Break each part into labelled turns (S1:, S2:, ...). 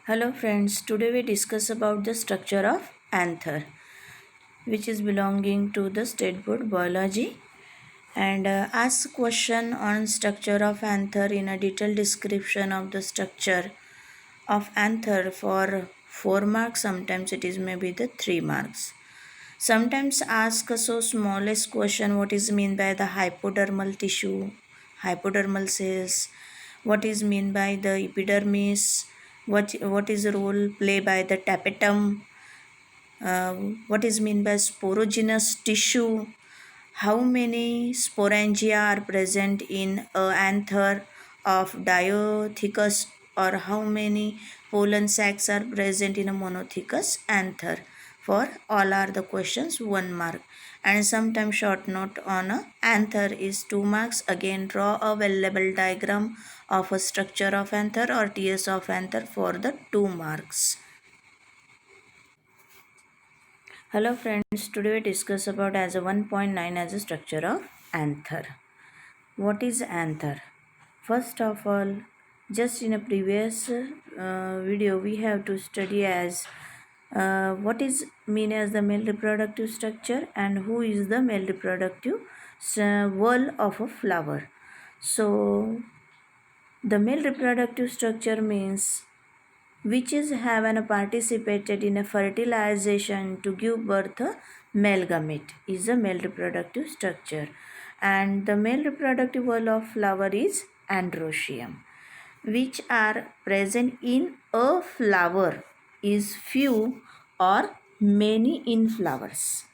S1: Hello friends, today we discuss about the structure of anther which is belonging to the state board biology and ask question on structure of anther in a detailed description of the structure of anther for 4 marks, sometimes it is maybe the 3 marks. Sometimes ask a so smallest question, what is mean by the hypodermal tissue, hypodermal cells, what is mean by the epidermis, what is the role play by the tapetum, what is mean by sporogenous tissue, how many sporangia are present in a anther of diothecous, or how many pollen sacs are present in a monothecous anther. For all are the questions 1 mark, and sometimes short note on a anther is 2 marks. Again draw a well labeled diagram of a structure of anther or TS of anther for the 2 marks. Hello friends, today we discuss about as a 1.9 as a structure of anther. What is anther? First of all, just in a previous video we have to study as what is mean as the male reproductive structure and who is the male reproductive whorl of a flower. So the male reproductive structure means which is have participated in a fertilization to give birth a male gamete is a male reproductive structure, and the male reproductive whorl of flower is androecium, which are present in a flower is few or many in flowers.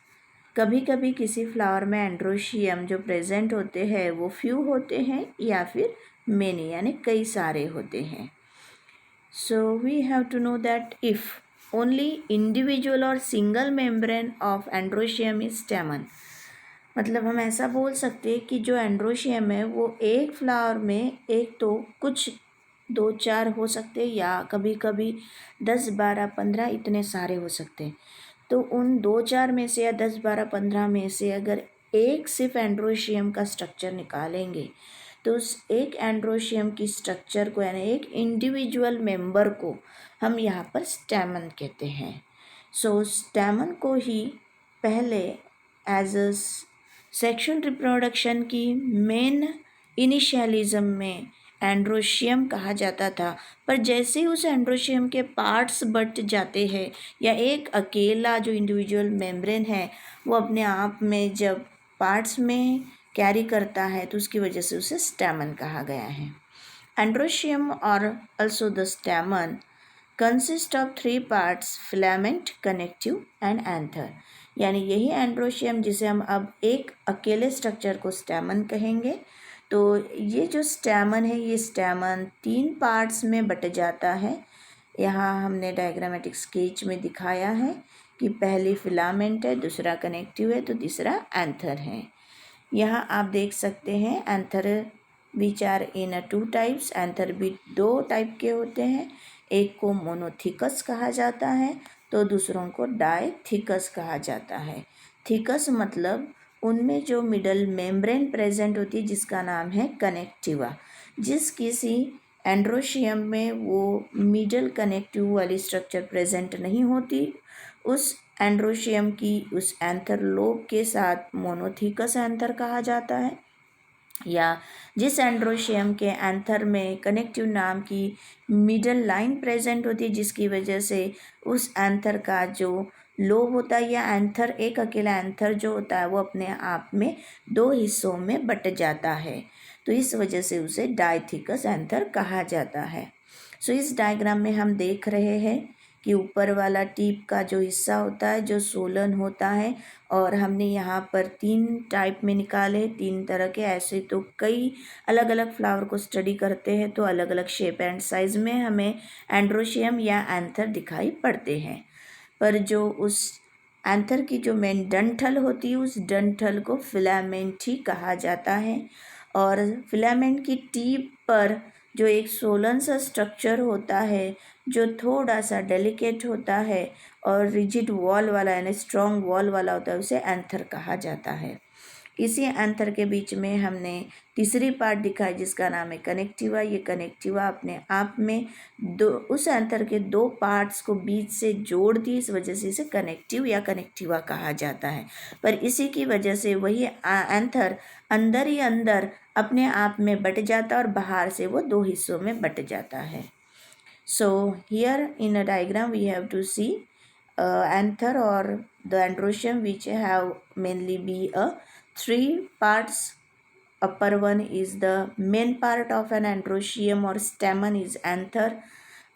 S1: कभी कभी किसी flower में androecium जो present होते हैं वो few होते हैं या फिर मेनी यानी कई सारे होते हैं. So we have to know that if only individual or single membrane of androecium is stamen, मतलब हम ऐसा बोल सकते हैं कि जो एंड्रोशियम है वो एक फ्लावर में एक तो कुछ 2-4 हो सकते या कभी कभी 10-12-15 इतने सारे हो सकते हैं. तो उन 2-4 में से या 10-12-15 में से अगर एक सिर्फ एंड्रोशियम का स्ट्रक्चर निकालेंगे तो उस एक एंड्रोशियम की स्ट्रक्चर को यानी एक इंडिविजुअल मेंबर को हम यहाँ पर स्टैमन कहते हैं. सो स्टैमन को ही पहले एज अ सेक्शुअल रिप्रोडक्शन की मेन इनिशियलिज्म में एंड्रोशियम कहा जाता था, पर जैसे ही उस एंड्रोशियम के पार्ट्स बट जाते हैं या एक अकेला जो इंडिविजुअल मेम्ब्रेन है वो अपने आप में जब पार्ट्स में कैरी करता है तो उसकी वजह से उसे स्टैमन कहा गया है. एंड्रोशियम और also the stamen consist of 3 parts, filament, connective and anther. यानी यही एंड्रोशियम जिसे हम अब एक अकेले स्ट्रक्चर को स्टैमन कहेंगे. तो ये जो स्टैमन है ये स्टैमन 3 पार्ट्स में बट जाता है. यहाँ हमने डायग्रामेटिक स्केच में दिखाया है कि पहली फिलामेंट है, दूसरा कनेक्टिव है, तो तीसरा एंथर है. यहाँ आप देख सकते हैं anther which are in 2 types. Anther भी 2 टाइप के होते हैं. एक को मोनोथिकस कहा जाता है तो दूसरों को डायथिकस कहा जाता है. थिकस मतलब उनमें जो मिडल मेम्ब्रेन प्रेजेंट होती है जिसका नाम है कनेक्टिवा. जिस किसी एंड्रोशियम में वो मिडल कनेक्टिव वाली स्ट्रक्चर प्रेजेंट नहीं होती, उस एंड्रोशियम की उस एंथर लोब के साथ मोनोथिकस एंथर कहा जाता है. या जिस एंड्रोशियम के एंथर में कनेक्टिव नाम की मिडल लाइन प्रेजेंट होती है जिसकी वजह से उस एंथर का जो लोब होता है या एंथर एक अकेला एंथर जो होता है वो अपने आप में 2 हिस्सों में बट जाता है, तो इस वजह से उसे डायथिकस एंथर कहा जाता है. सो इस डायग्राम में हम देख रहे हैं कि ऊपर वाला टिप का जो हिस्सा होता है जो सोलन होता है, और हमने यहाँ पर 3 टाइप में निकाले, 3 तरह के. ऐसे तो कई अलग अलग फ्लावर को स्टडी करते हैं तो अलग अलग शेप एंड साइज़ में हमें एंड्रोशियम या एंथर दिखाई पड़ते हैं, पर जो उस एंथर की जो मेन डंठल होती है उस डंठल को फिलामेंट ही कहा जाता है. और फिलामेंट की टिप पर जो एक सोलन सा स्ट्रक्चर होता है जो थोड़ा सा डेलिकेट होता है और रिजिड वॉल वाला यानी स्ट्रॉन्ग वॉल वाला होता है उसे एंथर कहा जाता है. इसी एंथर के बीच में हमने तीसरी पार्ट दिखाई जिसका नाम है कनेक्टिवा। ये कनेक्टिवा अपने आप में उस एंथर के दो पार्ट्स को बीच से जोड़ती, इस वजह से इसे कनेक्टिव या कनेक्टिवा कहा जाता है। पर इसी की वजह से वही एंथर अंदर ही अंदर अपने आप में बट जाता है और बाहर से वो दो हिस्सों में बट जाता है। So here in a diagram we have to see anther or the androecium which have mainly be a three parts. Upper one is the main part of an androecium or stamen is anther.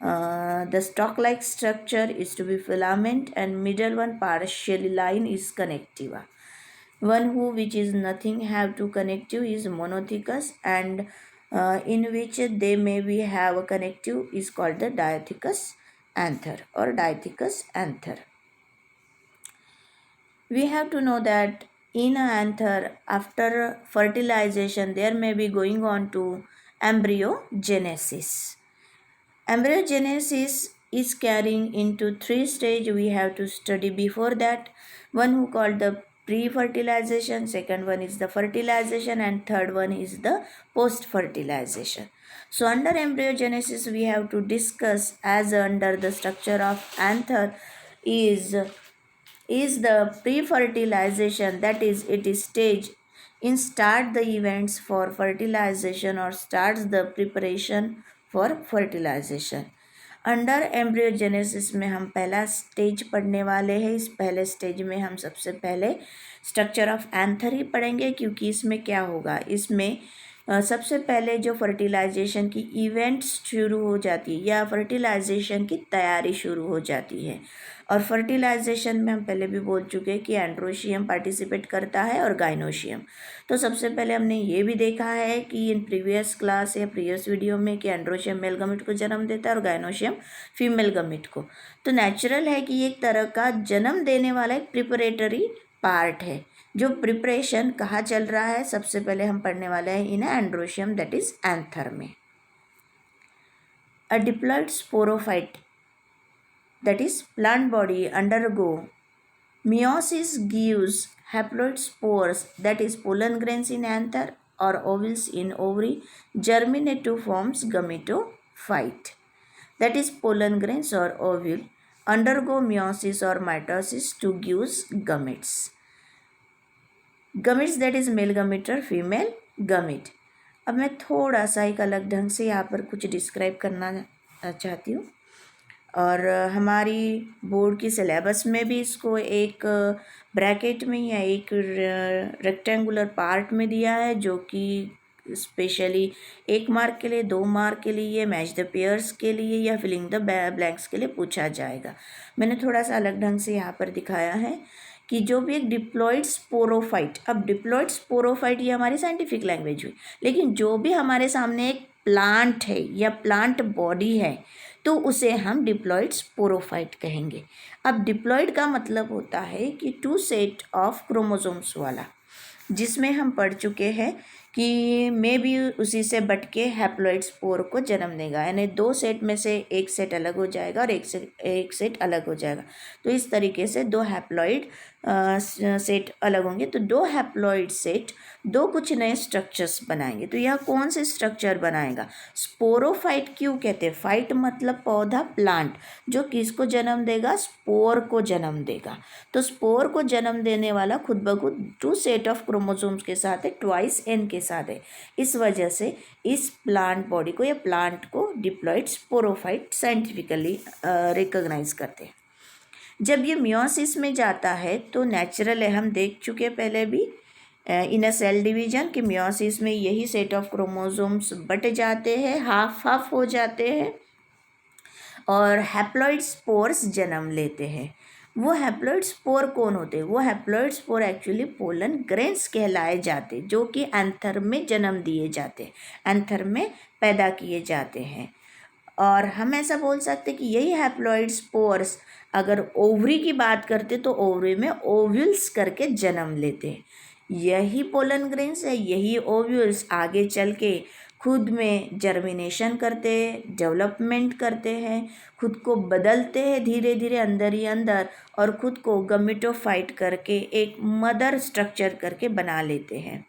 S1: The stalk-like structure is to be filament, and middle one partially line is connectiva. One who which is nothing have to connective is monothecous, and in which they may be have a connective is called the diothecous anther or dithecous anther. We have to know that in an anther, after fertilization, there may be going on to embryogenesis. Embryogenesis is carrying into three stages we have to study before that. One who called the pre-fertilization, second one is the fertilization, and third one is the post-fertilization. So under embryogenesis we have to discuss as under the structure of anther is the pre-fertilization, that is it is stage in start the events for fertilization or starts the preparation for fertilization. Under embryogenesis में हम पहला stage पढ़ने वाले हैं। इस पहले stage में हम सबसे पहले स्ट्रक्चर ऑफ एंथर ही पढ़ेंगे, क्योंकि इसमें क्या होगा, इसमें सबसे पहले जो फर्टिलाइजेशन की इवेंट्स शुरू हो जाती है या फर्टिलाइजेशन की तैयारी शुरू हो जाती है। और फर्टिलाइजेशन में हम पहले भी बोल चुके हैं कि एंड्रोशियम पार्टिसिपेट करता है और गाइनोशियम। तो सबसे पहले हमने ये भी देखा है कि इन प्रीवियस क्लास या प्रीवियस वीडियो में कि एंड्रोशियम मेल गमीट को जन्म देता है और गाइनोशियम फीमेल गमीट को। तो नेचुरल है कि एक तरह का जन्म देने वाला एक प्रिपरेटरी पार्ट है। जो प्रिपरेशन कहाँ चल रहा है, सबसे पहले हम पढ़ने वाले हैं in androecium that is anther में। A diploid sporophyte that is plant body undergo meiosis gives haploid spores, that is pollen grains in anther or ovules in ovary, germinate to forms gametophyte, that is pollen grains or ovule undergo meiosis or mitosis to gives gametes. Gametes that is male gamete or female gamete. अब मैं थोड़ा सा एक अलग ढंग से यहाँ पर कुछ डिस्क्राइब करना चाहती हूँ, और हमारी बोर्ड की सिलेबस में भी इसको एक ब्रैकेट में या एक रेक्टेंगुलर पार्ट में दिया है, जो कि स्पेशली 1 मार्क के लिए, 2 मार्क के लिए, मैच द पेयर्स के लिए या फिलिंग द ब्लैंक्स के लिए पूछा जाएगा। मैंने थोड़ा सा अलग ढंग से यहाँ पर दिखाया है कि जो भी एक डिप्लॉइड स्पोरोफाइट, अब डिप्लॉइड स्पोरोफाइट ये हमारी साइंटिफिक लैंग्वेज हुई, लेकिन जो भी हमारे सामने एक प्लांट है या प्लांट बॉडी है तो उसे हम डिप्लॉइड स्पोरोफाइट कहेंगे। अब डिप्लॉइड का मतलब होता है कि 2 सेट ऑफ क्रोमोसोम्स वाला, जिसमें हम पढ़ चुके हैं कि मे भी उसी से बट के हैप्लॉइड स्पोर को जन्म देगा, यानी 2 सेट में से एक सेट अलग हो जाएगा और एक सेट अलग हो जाएगा। तो इस तरीके से 2 हैप्लॉइड सेट अलग होंगे, तो 2 हैप्लॉइड सेट 2 कुछ नए स्ट्रक्चर्स बनाएंगे। तो यह कौन से स्ट्रक्चर बनाएगा? स्पोरोफाइट क्यों कहते हैं? फाइट मतलब पौधा, प्लांट, जो किसको जन्म देगा? स्पोर को जन्म देगा। तो स्पोर को जन्म देने वाला खुद ब खुद 2 सेट ऑफ क्रोमोसोम्स के साथ है, ट्वाइस n के साथ है। इस वजह से इस प्लांट बॉडी को या प्लांट को डिप्लॉइड स्पोरोफाइट साइंटिफिकली रिकॉग्नाइज करते हैं। जब ये मियोसिस में जाता है तो नेचुरल है, हम देख चुके पहले भी इन अ सेल डिवीजन कि मियोसिस में यही सेट ऑफ क्रोमोसोम्स बट जाते हैं, हाफ हो जाते हैं और हैप्लॉइड स्पोर्स जन्म लेते हैं। वो हैप्लॉइड स्पोर कौन होते हैं? वो haploid spore actually pollen grains कहलाए जाते, जो कि एंथर में जन्म दिए जाते, एंथर में पैदा किए जाते हैं। और हम ऐसा बोल सकते कि यही हैप्लॉइड स्पोर्स अगर ओवरी की बात करते तो ओवरी में ओव्यूल्स करके जन्म लेते हैं। यही पोलन ग्रेन्स है, यही ओव्यूल्स आगे चल के खुद में जर्मिनेशन करते हैं, डेवलपमेंट करते हैं, खुद को बदलते हैं धीरे धीरे अंदर ही अंदर, और खुद को गमेटोफाइट करके एक मदर स्ट्रक्चर करके बना लेते हैं।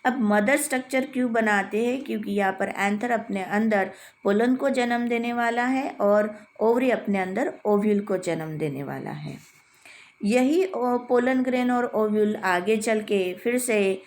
S1: अब मदर स्ट्रक्चर क्यों बनाते हैं? क्योंकि यहाँ पर एंथर अपने अंदर पोलन को जन्म देने वाला है और ओवरी अपने अंदर ओव्यूल को जन्म देने वाला है। यही पोलन ग्रेन और ओव्यूल आगे चल के फिर से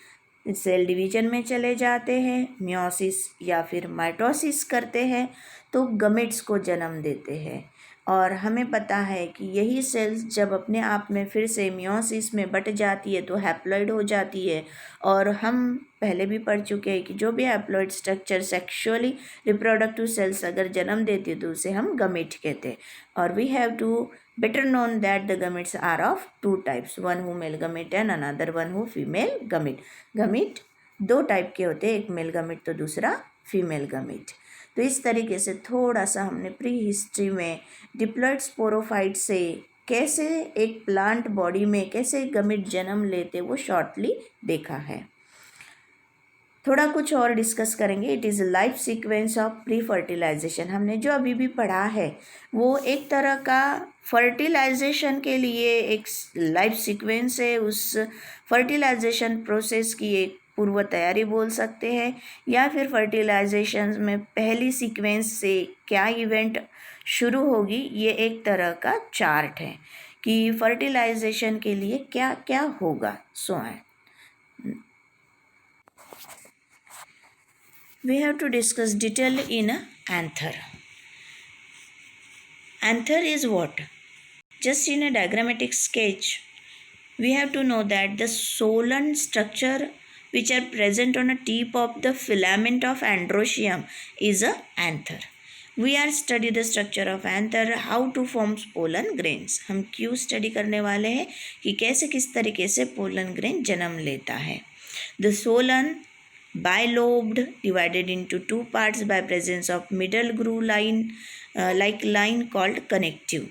S1: सेल डिवीजन में चले जाते हैं, मियोसिस या फिर माइटोसिस करते हैं, तो गमेट्स को जन्म देते हैं। और हमें पता है कि यही सेल्स जब अपने आप में फिर से मियोसिस में बट जाती है तो हैप्लॉइड हो जाती है। और हम पहले भी पढ़ चुके हैं कि जो भी haploid structure sexually reproductive cells अगर जन्म देती है तो उसे हम गमेट कहते हैं। और we have to better known that the gametes are of two types, one who male gamete and another one who female gamete. gamete दो टाइप के होते हैं, एक मेल गमेट तो दूसरा फीमेल गमेट। तो इस तरीके से थोड़ा सा हमने प्री हिस्ट्री में डिप्लॉइड स्पोरोफाइट से कैसे एक प्लांट बॉडी में कैसे गमेट जन्म लेते वो शॉर्टली देखा है। थोड़ा कुछ और डिस्कस करेंगे। It is life sequence of pre fertilization. हमने जो अभी भी पढ़ा है वो एक तरह का फर्टिलाइजेशन के लिए एक लाइफ सीक्वेंस है, उस फर्टिलाइजेशन प्रोसेस की एक पूर्व तैयारी बोल सकते हैं, या फिर फर्टिलाइजेशन में पहली सीक्वेंस से क्या इवेंट शुरू होगी, ये एक तरह का चार्ट है कि फर्टिलाइजेशन के लिए क्या क्या होगा। सो है we have to discuss detail in anther. Anther is what? Just in a diagrammatic sketch, we have to know that the solan structure which are present on a tip of the filament of androecium is a anther. We are study the structure of anther, how to form pollen grains. हम क्यों study करने वाले हैं कि कैसे किस तरीके से पोलन ग्रेन जन्म लेता है। The solan bilobed, divided into two parts by presence of middle groove line like line called connective.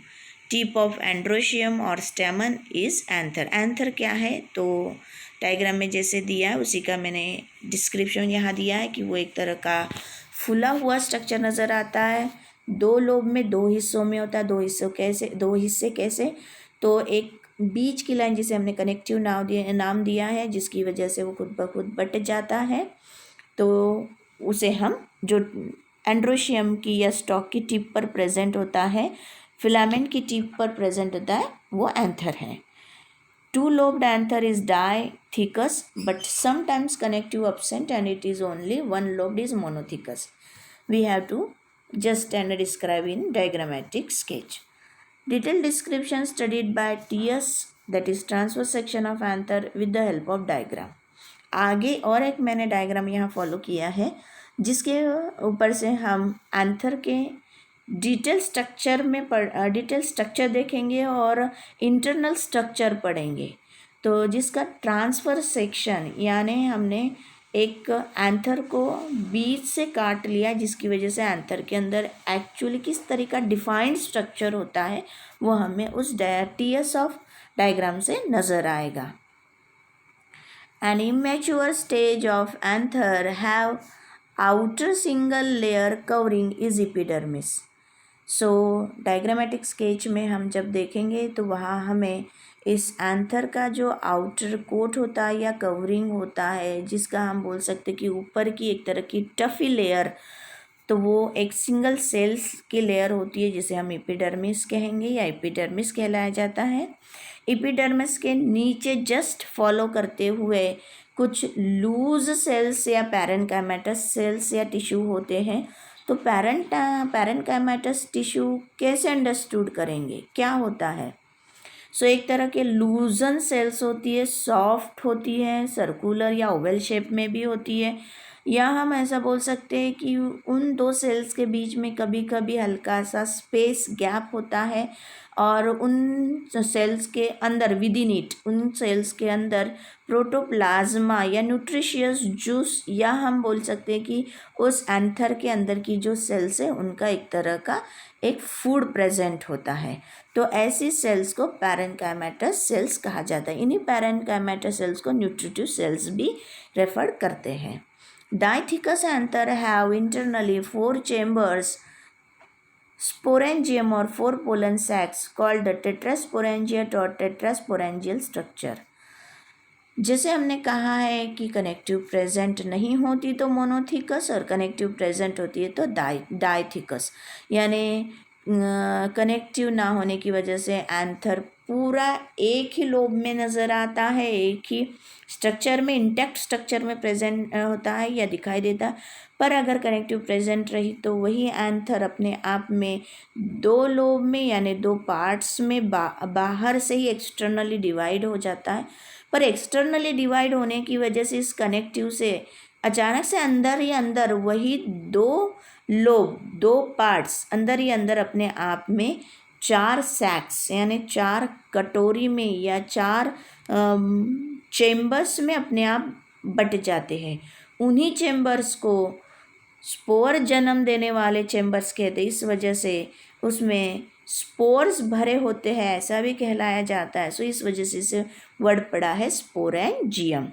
S1: Tip of androecium or stamen is anther. anther क्या है? तो डायग्राम में जैसे दिया है उसी का मैंने डिस्क्रिप्शन यहाँ दिया है कि वो एक तरह का फुला हुआ स्ट्रक्चर नज़र आता है। दो लोब में दो हिस्सों में होता है। दो हिस्से कैसे? तो एक बीच की लाइन जिसे हमने कनेक्टिव नाम दिया है, जिसकी वजह से वो खुद ब खुद बट जाता है, तो उसे हम जो एंड्रोशियम की या स्टॉक की टिप पर प्रेजेंट होता है, फिलामेंट की टिप पर प्रेजेंट होता है, वो एंथर है। Two lobed anther is dithecous but sometimes connective absent and it is only one lobed is monothecous. We have to just and describe in diagrammatic sketch. Detailed description studied by TS, that is transverse section of anther with the help of diagram. आगे और एक मैंने diagram यहाँ follow किया है जिसके ऊपर से हम एंथर के डिटेल स्ट्रक्चर देखेंगे और इंटरनल स्ट्रक्चर पढ़ेंगे। तो जिसका ट्रांसफर सेक्शन यानी हमने एक एंथर को बीच से काट लिया, जिसकी वजह से एंथर के अंदर एक्चुअली किस तरह का डिफाइंड स्ट्रक्चर होता है वो हमें उस TS ऑफ डायग्राम से नज़र आएगा। An immature stage of anther have outer single layer covering is epidermis. So diagrammatic sketch में हम जब देखेंगे तो वहाँ हमें इस एंथर का जो आउटर कोट होता है या कवरिंग होता है, जिसका हम बोल सकते कि ऊपर की एक तरह की टफी लेयर, तो वो एक सिंगल सेल्स की लेयर होती है जिसे हम एपिडर्मिस कहेंगे या एपिडर्मिस कहलाया जाता है। एपिडर्मिस के नीचे जस्ट फॉलो करते हुए कुछ लूज सेल्स या पैरेनकाइमेटस सेल्स या टिश्यू होते हैं। तो पैरेनकाइमेटस टिश्यू कैसे अंडरस्टूड करेंगे, क्या होता है? सो एक तरह के लूजन सेल्स होती है, सॉफ्ट होती है, सर्कुलर या ओवल शेप में भी होती है, या हम ऐसा बोल सकते हैं कि उन दो सेल्स के बीच में कभी कभी हल्का सा स्पेस गैप होता है और उन सेल्स के अंदर विद इन इट उन सेल्स के अंदर प्रोटोप्लाज्मा या न्यूट्रिशियस जूस, या हम बोल सकते हैं कि उस एंथर के अंदर की जो सेल्स है उनका एक तरह का एक फूड प्रेजेंट होता है। तो ऐसी सेल्स को पैरेनकाइमेटस सेल्स कहा जाता है। इन्हीं पैरेनकाइमेटस सेल्स को न्यूट्रिटिव सेल्स भी रेफर करते हैं। Dithecus anther have internally 4 chambers, sporangium or 4 pollen sacs called the tetrasporangiate or tetrasporangial structure. जैसे हमने कहा है कि कनेक्टिव प्रेजेंट नहीं होती तो मोनोथिकस, और कनेक्टिव प्रेजेंट होती है तो डाइथिकस, यानी कनेक्टिव ना होने की वजह से एंथर पूरा एक ही लोब में नज़र आता है, एक ही स्ट्रक्चर में, इंटैक्ट स्ट्रक्चर में प्रेजेंट होता है या दिखाई देता है। पर अगर कनेक्टिव प्रेजेंट रही तो वही एंथर अपने आप में 2 लोब में यानी 2 पार्ट्स में बाहर से ही एक्सटर्नली डिवाइड हो जाता है। पर एक्सटर्नली डिवाइड होने की वजह से इस कनेक्टिव से अचानक से अंदर ही अंदर वही 2 लोब, 2 पार्ट्स अंदर ही अंदर अपने आप में 4 सैक्स यानी 4 कटोरी में या 4 चेम्बर्स में अपने आप बट जाते हैं। उन्हीं चेम्बर्स को स्पोर जन्म देने वाले चेम्बर्स कहते हैं। इस वजह से उसमें स्पोर्स भरे होते हैं, ऐसा भी कहलाया जाता है। सो इस वजह से इसे वर्ड पड़ा है स्पोरेंजियम।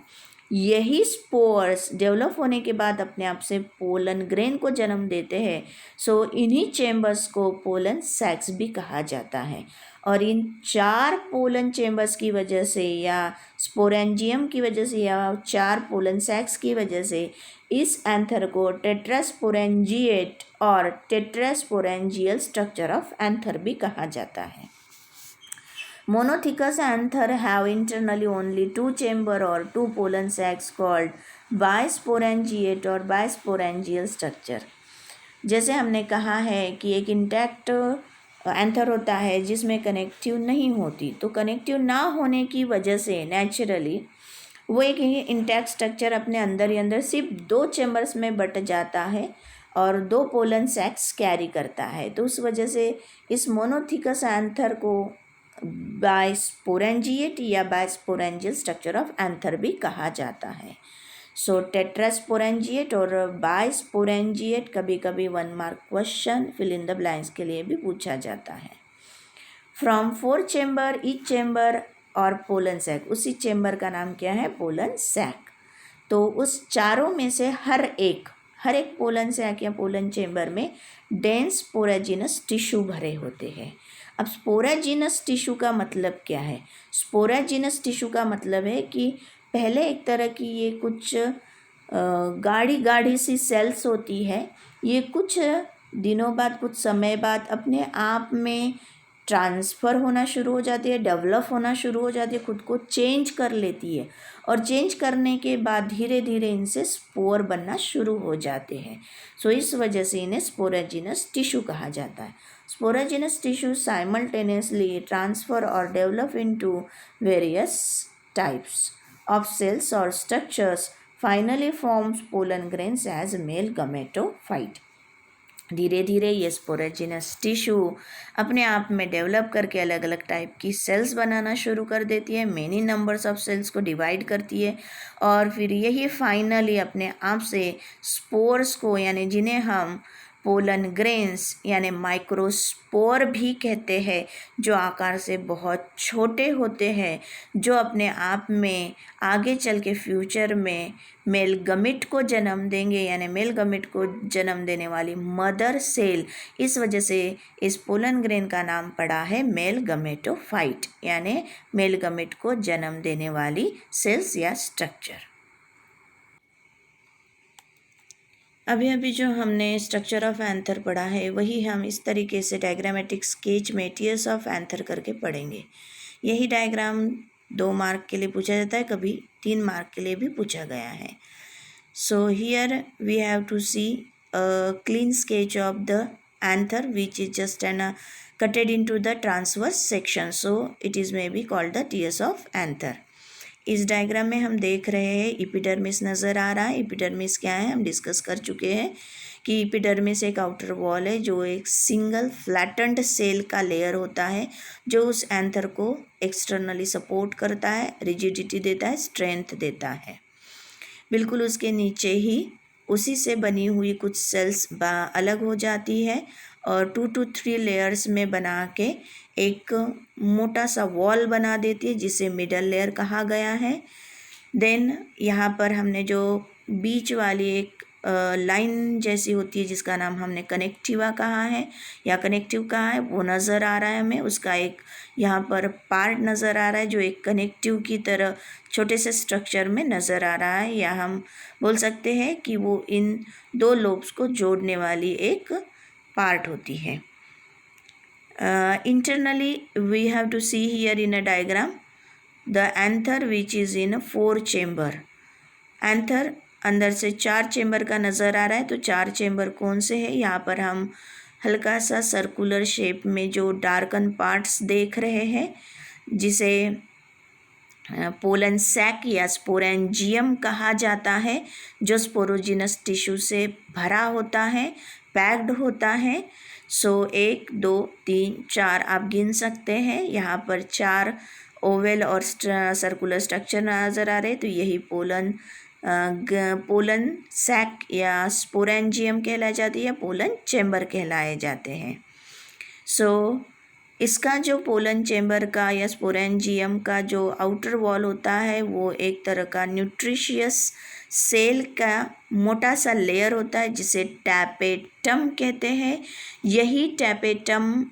S1: यही स्पोर्स डेवलप होने के बाद अपने आप से पोलन ग्रेन को जन्म देते हैं। सो इन्हीं चेम्बर्स को पोलन सैक्स भी कहा जाता है। और इन 4 पोलन चेम्बर्स की वजह से या स्पोरेंजियम की वजह से या 4 पोलन सैक्स की वजह से इस एंथर को टेट्रास्पोरेंजिएट और टेट्रास्पोरेंजियल स्ट्रक्चर ऑफ एंथर भी कहा जाता है। Monothecus anther have internally only 2 chamber or 2 pollen sacs called bisporangiate और bisporangial structure। जैसे हमने कहा है कि एक इंटैक्ट एंथर होता है जिसमें कनेक्टिव नहीं होती, तो कनेक्टिव ना होने की वजह से नेचुरली वो एक इंटैक्ट स्ट्रक्चर अपने अंदर ही अंदर सिर्फ 2 चैम्बर्स में बट जाता है और 2 पोलन सैक्स कैरी करता है। तो उस वजह से इस मोनोथिकस एंथर को बाइस्पोरेंजिएट या बाइस्पोरेंजियल स्ट्रक्चर ऑफ एंथर भी कहा जाता है। सो टेट्रास्पोरेंजिएट और बाइस्पोरेंजिएट कभी कभी 1 mark question fill in the blanks के लिए भी पूछा जाता है। फ्रॉम 4 चेम्बर ईच चेम्बर और पोलन सैक, उसी चेम्बर का नाम क्या है? Pollen sac. तो उस चारों में से हर एक पोलन सैक या पोलन चेम्बर में डेंस स्पोराजिनस टिश्यू भरे होते हैं। अब स्पोराजिनस टिश्यू का मतलब क्या है? स्पोराजिनस टिश्यू का मतलब है कि पहले एक तरह की ये कुछ गाढ़ी गाढ़ी सी सेल्स होती है, ये कुछ दिनों बाद, कुछ समय बाद अपने आप में ट्रांसफ़र होना शुरू हो जाती है, डेवलप होना शुरू हो जाती है, खुद को चेंज कर लेती है और चेंज करने के बाद धीरे धीरे इनसे स्पोर बनना शुरू हो जाते हैं। सो इस वजह से इन्हें स्पोराजिनस टिश्यू कहा जाता है। स्पोराजिनस टिश्यू साइमल्टेनियसली ट्रांसफ़र और develop into various types of cells or structures, finally forms pollen grains as male gametophyte। धीरे धीरे ये स्पोराजिनस टिश्यू अपने आप में डेवलप करके अलग अलग टाइप की सेल्स बनाना शुरू कर देती है, मेनी नंबर्स ऑफ सेल्स को डिवाइड करती है और फिर यही फाइनली अपने आप से स्पोर्स को, यानी जिन्हें हम पोलन ग्रेन्स यानी माइक्रोस्पोर भी कहते हैं, जो आकार से बहुत छोटे होते हैं, जो अपने आप में आगे चल के फ्यूचर में मेल गमिट को जन्म देंगे, यानी मेल गमिट को जन्म देने वाली मदर सेल। इस वजह से इस पोलन ग्रेन का नाम पड़ा है मेल गमेटोफाइट, यानी मेल गमिट को जन्म देने वाली सेल्स या स्ट्रक्चर। अभी अभी जो हमने स्ट्रक्चर ऑफ एंथर पढ़ा है वही हम इस तरीके से डायग्रामेटिक स्केच में टीयर्स ऑफ एंथर करके पढ़ेंगे। यही डायग्राम 2 मार्क के लिए पूछा जाता है, कभी 3 मार्क के लिए भी पूछा गया है। So here we have to see clean sketch of the anther which is just an cutted into the transverse section, so it is may be called the tiers of anther. इस diagram में हम देख रहे हैं epidermis नज़र आ रहा है। Epidermis क्या है हम डिस्कस कर चुके हैं कि एपिडर्मिस एक आउटर वॉल है जो एक सिंगल फ्लैटेंड सेल का लेयर होता है, जो उस एंथर को एक्सटर्नली सपोर्ट करता है, रिजिडिटी देता है, स्ट्रेंथ देता है। बिल्कुल उसके नीचे ही उसी से बनी हुई कुछ सेल्स अलग हो जाती है और 2 to 3 लेयर्स में बना के एक मोटा सा वॉल बना देती है, जिसे मिडल लेयर कहा गया है। देन यहाँ पर हमने जो बीच वाली एक लाइन जैसी होती है जिसका नाम हमने कनेक्टिवा कहा है या कनेक्टिव कहा है, वो नज़र आ रहा है हमें। उसका एक यहाँ पर पार्ट नज़र आ रहा है जो एक कनेक्टिव की तरह छोटे से स्ट्रक्चर में नज़र आ रहा है, या हम बोल सकते हैं कि वो इन दो लोब्स को जोड़ने वाली एक पार्ट होती है। Internally we have to see here in a diagram the anther which is in a 4 chamber. Anther अंदर से 4 चेम्बर का नज़र आ रहा है। तो 4 चेम्बर कौन से हैं? यहाँ पर हम हल्का सा सर्कुलर शेप में जो डार्कन पार्ट्स देख रहे हैं, जिसे पोलन सैक या स्पोरेंजियम कहा जाता है, जो स्पोरोजिनस टिश्यू से भरा होता है, पैक्ड होता है। 1 2 3 4 आप गिन सकते हैं। यहाँ पर 4 ओवल और सर्कुलर स्ट्रक्चर नज़र आ रहे हैं। तो यही पोलन सैक या स्पोरेंजियम कहलाई जाती है, पोलन चैम्बर कहलाए जाते हैं। इसका जो पोलन चैम्बर का या स्पोरेंजियम का जो आउटर वॉल होता है, वो एक तरह का न्यूट्रिशियस सेल का मोटा सा लेयर होता है जिसे टैपेटम कहते हैं। यही टैपेटम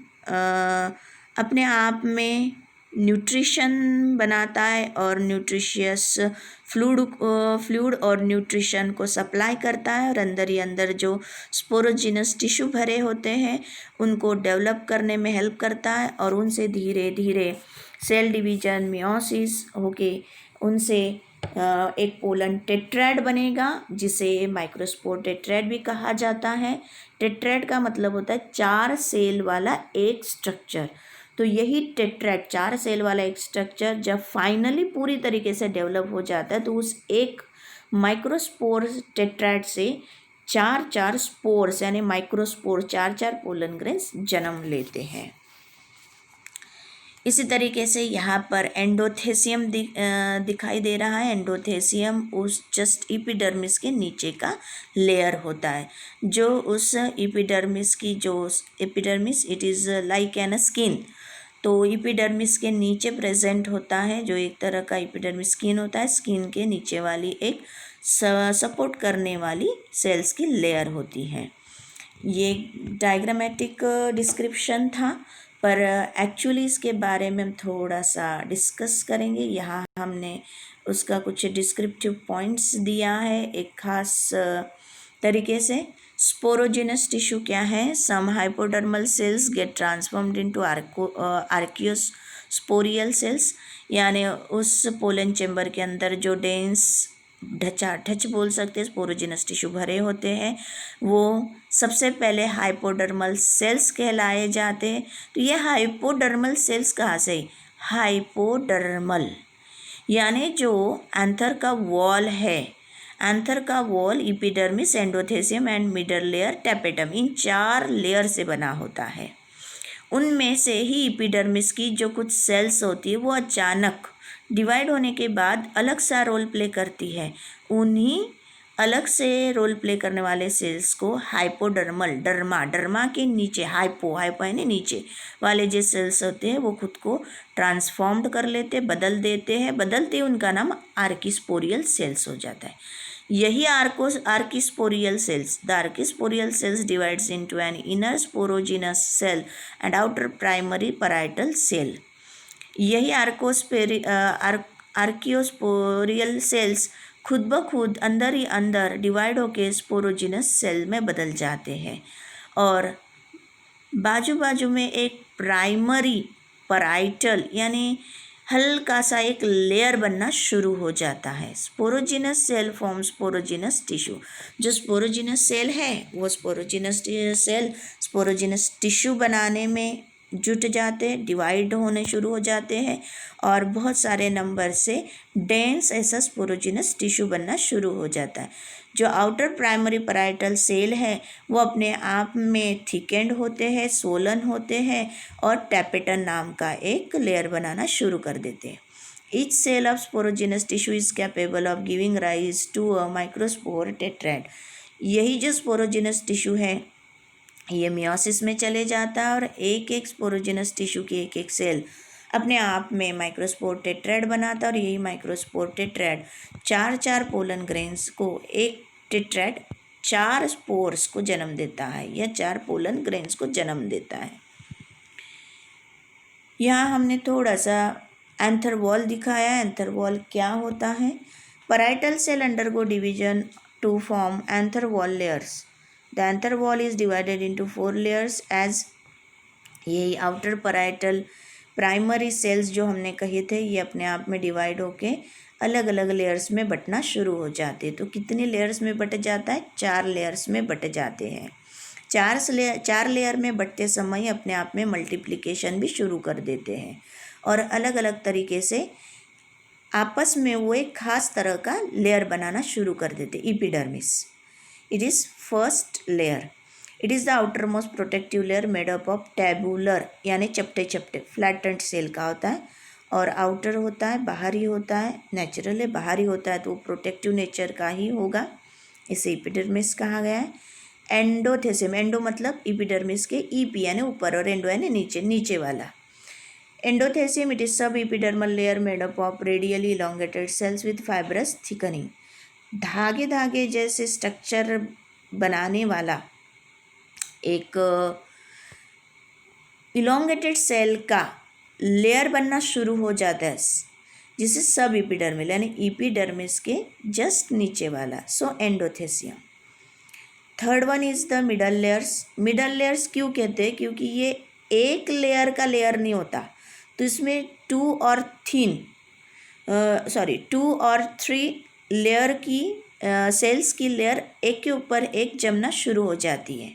S1: अपने आप में न्यूट्रिशन बनाता है और न्यूट्रिशियस फ्लूइड और न्यूट्रिशन को सप्लाई करता है, और अंदर ही अंदर जो स्पोरोजिनस टिश्यू भरे होते हैं उनको डेवलप करने में हेल्प करता है, और उनसे धीरे धीरे सेल डिवीजन मियोसिस होके उनसे एक पोलन टेट्राड बनेगा, जिसे माइक्रोस्पोर टेट्राड भी कहा जाता है। टेट्राड का मतलब होता है 4 सेल वाला एक स्ट्रक्चर। तो यही टेट्राड 4 सेल वाला एक स्ट्रक्चर जब फाइनली पूरी तरीके से डेवलप हो जाता है, तो उस एक माइक्रोस्पोर टेट्राड से 4 स्पोर्स यानी माइक्रोस्पोर 4 पोलन ग्रेन्स जन्म लेते हैं। इसी तरीके से यहाँ पर एंडोथेसियम दिखाई दे रहा है। एंडोथेसियम उस जस्ट एपिडर्मिस के नीचे का लेयर होता है, जो उस एपिडर्मिस की epidermis it is like an skin. तो एपिडर्मिस के नीचे प्रेजेंट होता है, जो एक तरह का एपिडर्मिस स्किन होता है। स्किन के नीचे वाली एक सपोर्ट करने वाली सेल्स की लेयर होती है। ये डायग्रामेटिक डिस्क्रिप्शन था, पर एक्चुअली इसके बारे में हम थोड़ा सा डिस्कस करेंगे। यहाँ हमने उसका कुछ डिस्क्रिप्टिव पॉइंट्स दिया है एक खास तरीके से। स्पोरोजिनस टिश्यू क्या है? Some hypodermal cells get transformed into archesporial cells, यानी उस पोलन चैम्बर के अंदर जो डेंस ढच बोल सकते हैं स्पोरोजिनस टिश्यू भरे होते हैं, वो सबसे पहले हाइपोडर्मल सेल्स कहलाए जाते हैं। तो ये हाइपोडर्मल सेल्स कहाँ से? हाइपोडर्मल यानी जो एंथर का वॉल है, एंथर का wall epidermis, endothecium and middle layer tapetum, in 4 layer से बना होता है। उनमें से ही एपिडर्मिस की जो कुछ सेल्स होती है वो अचानक डिवाइड होने के बाद अलग सा रोल प्ले करती है। उन्हीं अलग से रोल प्ले करने वाले सेल्स को हाइपोडर्मल, डर्मा के नीचे हाइपो यानी नीचे वाले जो सेल्स होते हैं वो खुद को ट्रांसफॉर्म्ड कर लेते, बदल देते हैं। बदलते उनका नाम आर्किस्पोरियल सेल्स हो जाता है। यही archesporial cells, the archesporial cells divides into an inner sporogenous cell and outer primary parietal cell. यही आर्कियोस्पोरियल सेल्स खुद ब खुद अंदर ही अंदर डिवाइड होकर स्पोरोजिनस सेल में बदल जाते हैं, और बाजू बाजू में एक प्राइमरी पैराइटल यानी हल्का सा एक लेयर बनना शुरू हो जाता है। Sporogenous cell form sporogenous tissue. जो स्पोरोजिनस सेल है वो स्पोरोजिनस सेल स्पोरोजिनस टिश्यू बनाने में जुट जाते हैं, डिवाइड होने शुरू हो जाते हैं, और बहुत सारे नंबर से डेंस ऐसा स्पोरोजिनस टिश्यू बनना शुरू हो जाता है। जो आउटर प्राइमरी पैराइटल सेल है वो अपने आप में थिकेंड होते हैं, सोलन होते हैं, और टैपेटन नाम का एक लेयर बनाना शुरू कर देते हैं। Each cell of sporogenous tissue is capable of giving rise to a microspore tetrad. यही जो स्पोरोजिनस टिश्यू है ये मियोसिस में चले जाता है, और एक एक स्पोरोजिनस टिश्यू की एक एक सेल अपने आप में माइक्रोस्पोर टेट्राड बनाता है और यही माइक्रोस्पोर टेट्राड चार पोलन ग्रेन्स को एक टेट्राड 4 स्पोर्स को जन्म देता है या 4 पोलन ग्रेन्स को जन्म देता है। यहाँ हमने थोड़ा सा एंथर वॉल दिखाया। एंथर वॉल क्या होता है? Parietal cell undergo division to form anther wall layers. The anther wall is divided into 4 layers as यही आउटर पैराइटल प्राइमरी सेल्स जो हमने कहे थे ये अपने आप में डिवाइड होके अलग अलग लेयर्स में बंटना शुरू हो जाते हैं। तो कितने लेयर्स में बट जाता है? 4 लेयर्स में बट जाते हैं। 4 लेयर में बटते समय अपने आप में मल्टीप्लिकेशन भी शुरू कर देते हैं और अलग अलग तरीके से आपस में वो एक खास तरह का लेयर बनाना शुरू कर देते। Epidermis it is first layer. It is the outer most protective layer made up of tabular यानी चपटे चपटे फ्लैटेंड सेल का होता है और आउटर होता है बाहरी होता है। नेचुरल है बाहरी होता है तो वो प्रोटेक्टिव नेचर का ही होगा, इसे एपिडर्मिस कहा गया है। एंडोथेसियम, एंडो मतलब एपिडर्मिस के ईपी यानी ऊपर और एंडो यानी नीचे वाला। Endothecium it is sub epidermal layer made up of radially elongated cells with fibrous thickening. धागे धागे जैसे स्ट्रक्चर बनाने वाला एक इलोंगेटेड सेल का लेयर बनना शुरू हो जाता है जिसे सब एपिडर्मल यानी एपिडर्मिस के जस्ट नीचे वाला। So endothecium. Third one is the middle layers. Middle layers क्यों कहते हैं? क्योंकि ये एक लेयर का लेयर नहीं होता, तो इसमें 2 और 3 लेयर की सेल्स की लेयर एक के ऊपर एक जमना शुरू हो जाती है।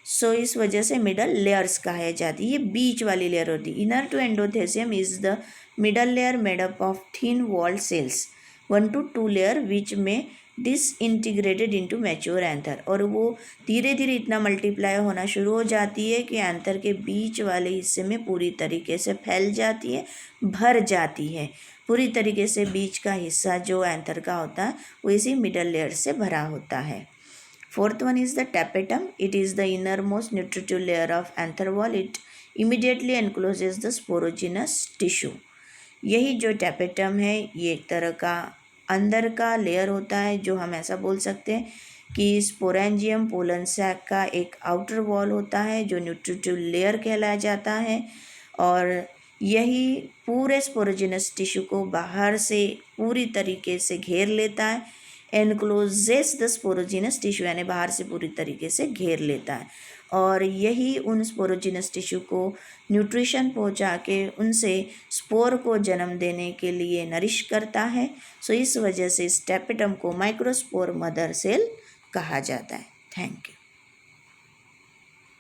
S1: सो इस वजह से मिडल लेयर्स कहा जाती है। ये बीच वाली लेयर होती है। Inner to endothecium is the middle layer made up of thin walled cells 1 to 2 layer which में डिसइंटीग्रेटेड इनटू मैच्योर एंथर। और वो धीरे धीरे इतना मल्टीप्लाई होना शुरू हो जाती है कि एंथर के बीच वाले हिस्से में पूरी तरीके से फैल जाती है, भर जाती है। पूरी तरीके से बीच का हिस्सा जो एंथर का होता है वो इसी मिडल लेयर से भरा होता है। Fourth one is the tapetum. It is the inner most nutritive layer of anther wall. It immediately encloses the sporogenous tissue. यही जो टैपेटम है ये एक तरह का अंदर का लेयर होता है जो हम ऐसा बोल सकते हैं कि स्पोरेंजियम पोलन सैक का एक आउटर वॉल होता है जो न्यूट्रिटिव लेयर कहलाया जाता है और यही पूरे स्पोरोजिनस टिश्यू को बाहर से पूरी तरीके से घेर लेता है। एनक्लोजेस द स्पोरोजिनस टिश्यू यानी बाहर से पूरी तरीके से घेर लेता है और यही उन स्पोरोजिनस टिश्यू को न्यूट्रिशन पहुंचा के उनसे स्पोर को जन्म देने के लिए नरिश करता है। सो इस वजह से इस टैपेटम को माइक्रोस्पोर मदर सेल कहा जाता है। Thank you.